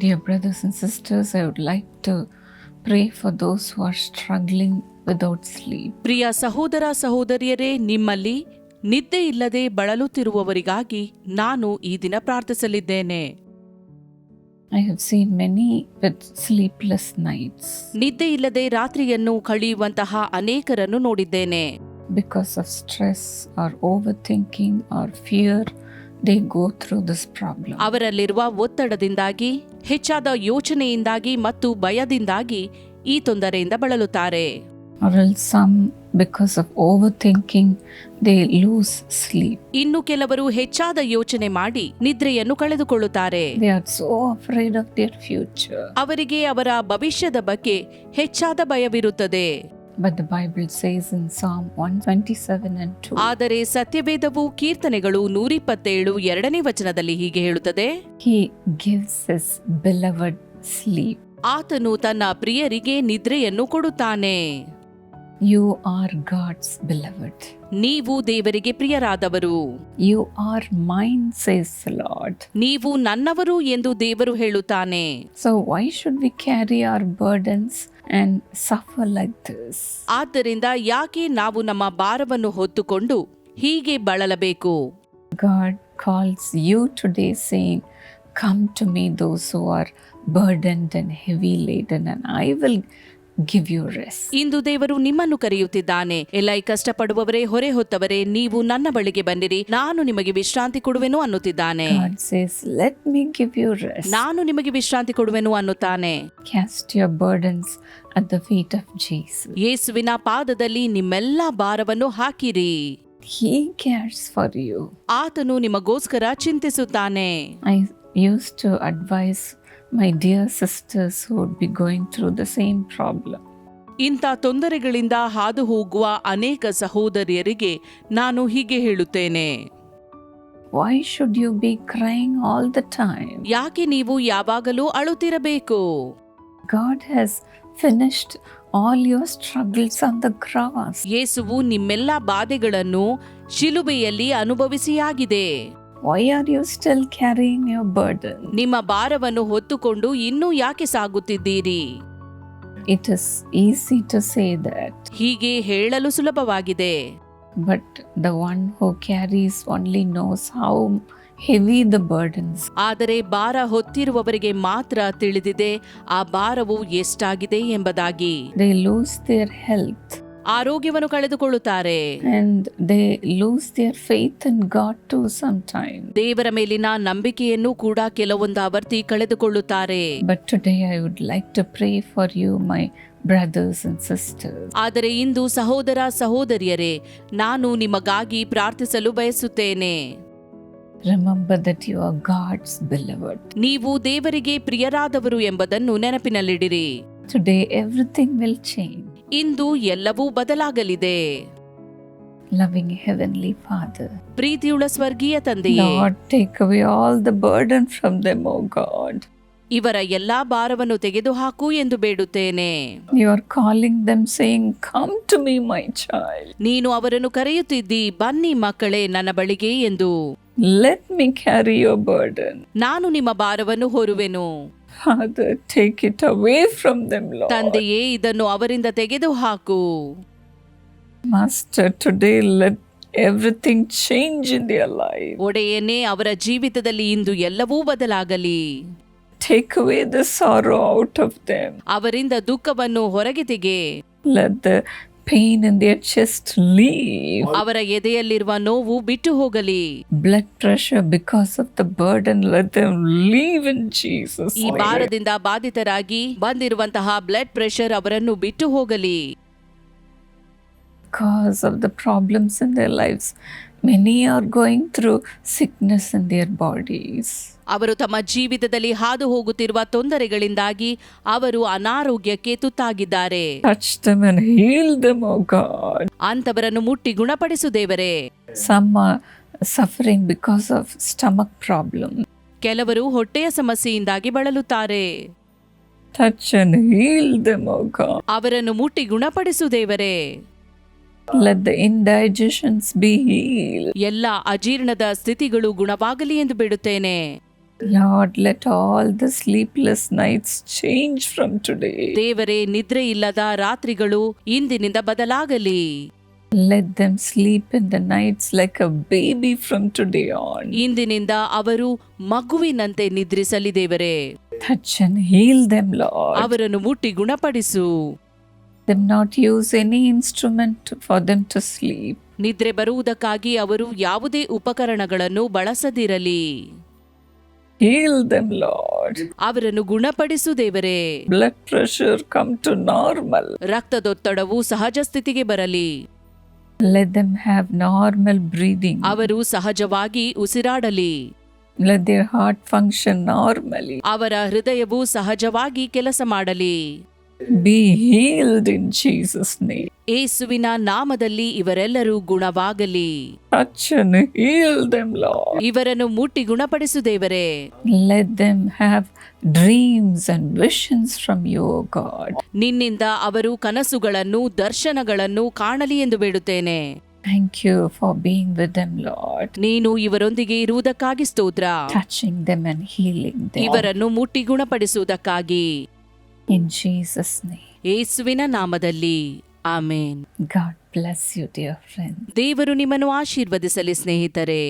Dear brothers and sisters, I would like to pray for those who are struggling without sleep. ಪ್ರಿಯ ಸಹೋದರ ಸಹೋದರಿಯರೇ, ನಿಮ್ಮಲ್ಲಿ ನಿದ್ದೆ ಇಲ್ಲದೆ ಬಳಲುತ್ತಿರುವವರಿಗಾಗಿ ನಾನು ಈ ದಿನ ಪ್ರಾರ್ಥಿಸಲಿದ್ದೇನೆ. I have seen many with sleepless nights. ನಿದ್ದೆ ಇಲ್ಲದೆ ರಾತ್ರಿಯನ್ನು ಕಳೆಯುವಂತಹ ಅನೇಕರನ್ನು ನೋಡಿದ್ದೇನೆ. Because of stress or overthinking or fear, they go through this problem. ಅವರಲ್ಲಿರುವ ಒತ್ತಡದಿಂದಾಗಿ, ಹೆಚ್ಚಾದ ಯೋಚನೆಯಿಂದಾಗಿ ಮತ್ತು ಭಯದಿಂದಾಗಿ ಈ ತೊಂದರೆಯಿಂದ ಬಳಲುತ್ತಾರೆ. Or else some, because of overthinking, they lose sleep. ಇನ್ನು ಕೆಲವರು ಹೆಚ್ಚಾದ ಯೋಚನೆ ಮಾಡಿ ನಿದ್ರೆಯನ್ನು ಕಳೆದುಕೊಳ್ಳುತ್ತಾರೆ. They are so afraid of their future. ಅವರಿಗೆ ಅವರ ಭವಿಷ್ಯದ ಬಗ್ಗೆ ಹೆಚ್ಚಾದ ಭಯವಿರುತ್ತದೆ. But the Bible says in Psalm 127 and 2, ಆದರೆ ಸತ್ಯವೇದವು ಕೀರ್ತನೆಗಳು 127 2ನೇ ವಚನದಲ್ಲಿ ಹೀಗೆ ಹೇಳುತ್ತದೆ, He gives His beloved sleep. ಆತನು ತನ್ನ ಪ್ರಿಯರಿಗೆ ನಿದ್ರೆಯನ್ನು ಕೊಡುತ್ತಾನೆ. You are God's beloved. ನೀವು ದೇವರಿಗೆ ಪ್ರಿಯರಾದವರು. You are mine, says the Lord. ನೀವು ನನ್ನವರು ಎಂದು ದೇವರು ಹೇಳುತ್ತಾನೆ. So why should we carry our burdens and suffer like this? ಆದ್ದರಿಂದ ಯಾಕೆ ನಾವು ನಮ್ಮ ಭಾರವನ್ನು ಹೊತ್ತುಕೊಂಡು ಹೀಗೆ ಬಳಲಬೇಕು? God calls you today saying, Come to me, those who are burdened and heavy laden, and I will give you rest. ಇಂದು ದೇವರು ನಿಮ್ಮನ್ನು ಕರೆಯುತ್ತಿದ್ದಾನೆ. ಎಲ್ಲ ಕಷ್ಟಪಡುವವರೇ, ಹೊರೆ ಹೊತ್ತವರೇ, ನೀವು ನನ್ನ ಬಳಿಗೆ ಬನ್ನಿರಿ, ನಾನು ನಿಮಗೆ ವಿಶ್ರಾಂತಿ ಕೊಡುವೆನು ಅನ್ನುತ್ತಿದ್ದಾನೆ. God says, Let me give you rest. ನಾನು ನಿಮಗೆ ವಿಶ್ರಾಂತಿ ಕೊಡುವೆನು ಅನ್ನುತ್ತಾನೆ. Cast your burdens at the feet of Jesus. ಯೇಸುವಿನ ಪಾದದಲ್ಲಿ ನಿಮ್ಮೆಲ್ಲ ಭಾರವನ್ನು ಹಾಕಿರಿ. He cares for you. ಆತನು ನಿಮಗೋಸ್ಕರ ಚಿಂತಿಸುತ್ತಾನೆ. I used to advise my dear sisters who would be going through the same problem. ಇಂಥ ತೊಂದರೆಗಳಿಂದ ಹಾದು ಹೋಗುವ ಅನೇಕ ಸಹೋದರಿಯರಿಗೆ ನಾನು ಹೀಗೆ ಹೇಳುತ್ತೇನೆ, Why should you be crying all the time? ಯಾಕೆ ನೀವು ಯಾವಾಗಲೂ ಅಳುತ್ತಿರಬೇಕು? God has finished all your struggles on the cross. ಯೇಸುವು ನಿಮ್ಮೆಲ್ಲ ಬಾಧೆಗಳನ್ನು ಶಿಲುಬೆಯಲ್ಲಿ ಅನುಭವಿಸಿಯಾಗಿದೆ. Why are you still carrying your burden? ನಿಮ್ಮ ಭಾರವನ್ನು ಹೊತ್ತುಕೊಂಡು ಇನ್ನೂ ಯಾಕೆ ಸಾಗುತ್ತಿದ್ದೀರಿ? It is easy to say that, ಹೀಗೆ ಹೇಳಲು ಸುಲಭವಾಗಿದೆ. but the one who carries only knows how heavy the burdens. ಆದರೆ ಭಾರ ಹೊತ್ತಿರುವವರಿಗೆ ಮಾತ್ರ ತಿಳಿದಿದೆ ಆ ಭಾರವು ಎಷ್ಟಾಗಿದೆ ಎಂಬುದಾಗಿ. They lose their health. ಆರೋಗ್ಯವನ್ನು ಕಳೆದುಕೊಳ್ಳುತ್ತಾರೆ. And they lose their faith in God too sometimes. ದೇವರ ಮೇಲಿನ ನಂಬಿಕೆಯನ್ನು ಕೂಡ ಕೆಲವೊಂದು ಆವರ್ತಿ ಕಳೆದುಕೊಳ್ಳುತ್ತಾರೆ. But today I would like to pray for you, my brothers and sisters. ಆದರೆ ಇಂದು ಸಹೋದರ ಸಹೋದರಿಯರೇ, ನಾನು ನಿಮಗಾಗಿ ಪ್ರಾರ್ಥಿಸಲು ಬಯಸುತ್ತೇನೆ. Remember that you are God's beloved. ನೀವು ದೇವರಿಗೆ ಪ್ರಿಯರಾದವರು ಎಂಬುದನ್ನು ನೆನಪಿನಲ್ಲಿಡಿರಿ. Today everything will change. ಇಂದು ಎಲ್ಲವೂ ಬದಲಾಗಲಿದೆ. Loving Heavenly Father, ಪ್ರೀತಿಯುಳ್ಳ ಸ್ವರ್ಗೀಯ ತಂದೆಯೇ, Lord, take away all the burden from them, O God. ಇವರ ಎಲ್ಲಾ ಭಾರವನ್ನು ತೆಗೆದುಹಾಕು ಎಂದು ಬೇಡುತ್ತೇನೆ. You are calling them saying, Come to me, my child. ನೀನು ಅವರನ್ನು ಕರೆಯುತ್ತಿದ್ದಿ, ಬನ್ನಿ ಮಕ್ಕಳೇ ನನ್ನ ಬಳಿಗೆ ಎಂದು. Let me carry your burden. ನಾನು ನಿಮ್ಮ ಭಾರವನ್ನು ಹೊರುವೆನು. Father, take it away from them, Lord. ತಂದೆಯೇ, ಇದನ್ನು ಅವರಿಂದ ತೆಗೆದುಹಾಕು. Master, today let everything change in their life. ಒಡೆಯನೇ, ಅವರ ಜೀವಿತದಲ್ಲಿ ಇಂದು ಎಲ್ಲವೂ ಬದಲಾಗಲಿ. Take away the sorrow out of them. ಅವರಿಂದ ದುಃಖವನ್ನು ಹೊರಗೆ ತೆಗೆ. Let the pain in their chest leave. ಅವರ ಎದೆಯಲ್ಲಿರುವ ನೋವು ಬಿಟ್ಟು ಹೋಗಲಿ. Blood pressure because of the burden, let them leave in Jesus' ಈ name. ಭಾರದಿಂದ ಬಾಧಿತರಾಗಿ ಬಂದಿರುವಂತಹ ಬ್ಲಡ್ ಪ್ರೆಷರ್ ಅವರನ್ನು ಬಿಟ್ಟು ಹೋಗಲಿ. Because of the problems in their lives, many are going through sickness in their bodies. ಅವರು ತಮ್ಮ ಜೀವಿತದಲ್ಲಿ ಹಾದು ಹೋಗುತ್ತಿರುವ ತೊಂದರೆಗಳಿಂದಾಗಿ ಅವರು ಅನಾರೋಗ್ಯಕ್ಕೆ ತುತ್ತಾಗಿದ್ದಾರೆ. Touch them and heal them, O God. ಅಂತವರನ್ನು ಮುಟ್ಟಿ ಗುಣಪಡಿಸು ದೇವರೇ. Some are suffering because of stomach problem. ಕೆಲವರು ಹೊಟ್ಟೆಯ ಸಮಸ್ಯೆಯಿಂದಾಗಿ ಬಳಲುತ್ತಾರೆ. Touch and heal them, O God. ಅವರನ್ನು ಮುಟ್ಟಿ ಗುಣಪಡಿಸು ದೇವರೇ. Let the indigestions be healed. ಎಲ್ಲ ಅಜೀರ್ಣದ ಸ್ಥಿತಿಗಳು ಗುಣವಾಗಲಿ ಎಂದು ಬಿಡುತ್ತೇನೆ. Lord, let all the sleepless nights change from today. ದೇವರೇ, ನಿದ್ರೆ ಇಲ್ಲದ ರಾತ್ರಿಗಳು ಇಂದಿನಿಂದ ಬದಲಾಗಲಿ. Let them sleep in the nights like a baby from today on. ಇಂದಿನಿಂದ ಅವರು ಮಗುವಿನಂತೆ ನಿದ್ರಿಸಲಿ ದೇವರೇ. Touch and heal them, Lord. ಅವರನ್ನು ಮುಟ್ಟಿ ಗುಣಪಡಿಸು. Them not use any instrument for them to sleep. ನಿದ್ರೆ ಬರುವುದಕ್ಕಾಗಿ ಅವರು ಯಾವುದೇ ಉಪಕರಣಗಳನ್ನು ಬಳಸದಿರಲಿ. Heal them, Lord. ಅವರನ್ನು ಗುಣಪಡಿಸು ದೇವರೇ. Blood pressure come to normal. ರಕ್ತದೊತ್ತಡವು ಸಹಜ ಸ್ಥಿತಿಗೆ ಬರಲಿ. Let them have normal breathing. ಅವರು ಸಹಜವಾಗಿ ಉಸಿರಾಡಲಿ. Let their heart function normally. ಅವರ ಹೃದಯವು ಸಹಜವಾಗಿ ಕೆಲಸ ಮಾಡಲಿ. Be healed in Jesus' name. ಯೇಸುವಿನ ನಾಮದಲ್ಲಿ ಇವರೆಲ್ಲರೂ ಗುಣವಾಗಲಿ. Touch and heal them, Lord. ಇವರನ್ನು ಮುಟ್ಟಿ ಗುಣಪಡಿಸು ದೇವರೇ. Let them have dreams and visions from you, O God. ನಿನ್ನಿಂದ ಅವರು ಕನಸುಗಳನ್ನು ದರ್ಶನಗಳನ್ನು ಕಾಣಲಿ ಎಂದು ಬೇಡುತ್ತೇನೆ. Thank you for being with them, Lord. ನೀನು ಇವರೊಂದಿಗೆ ಇರುವುದಕ್ಕಾಗಿ ಸ್ತೋತ್ರ. Touching them and healing them. ಇವರನ್ನು ಮುಟ್ಟಿ ಗುಣಪಡಿಸುವುದಕ್ಕಾಗಿ In Jesus' name. ಯೇಸುವಿನ ನಾಮದಲ್ಲಿ ಆಮೇನ್. God bless you, dear friend. ದೇವರು ನಿಮ್ಮನ್ನು ಆಶೀರ್ವದಿಸಲಿ ಸ್ನೇಹಿತರೆ.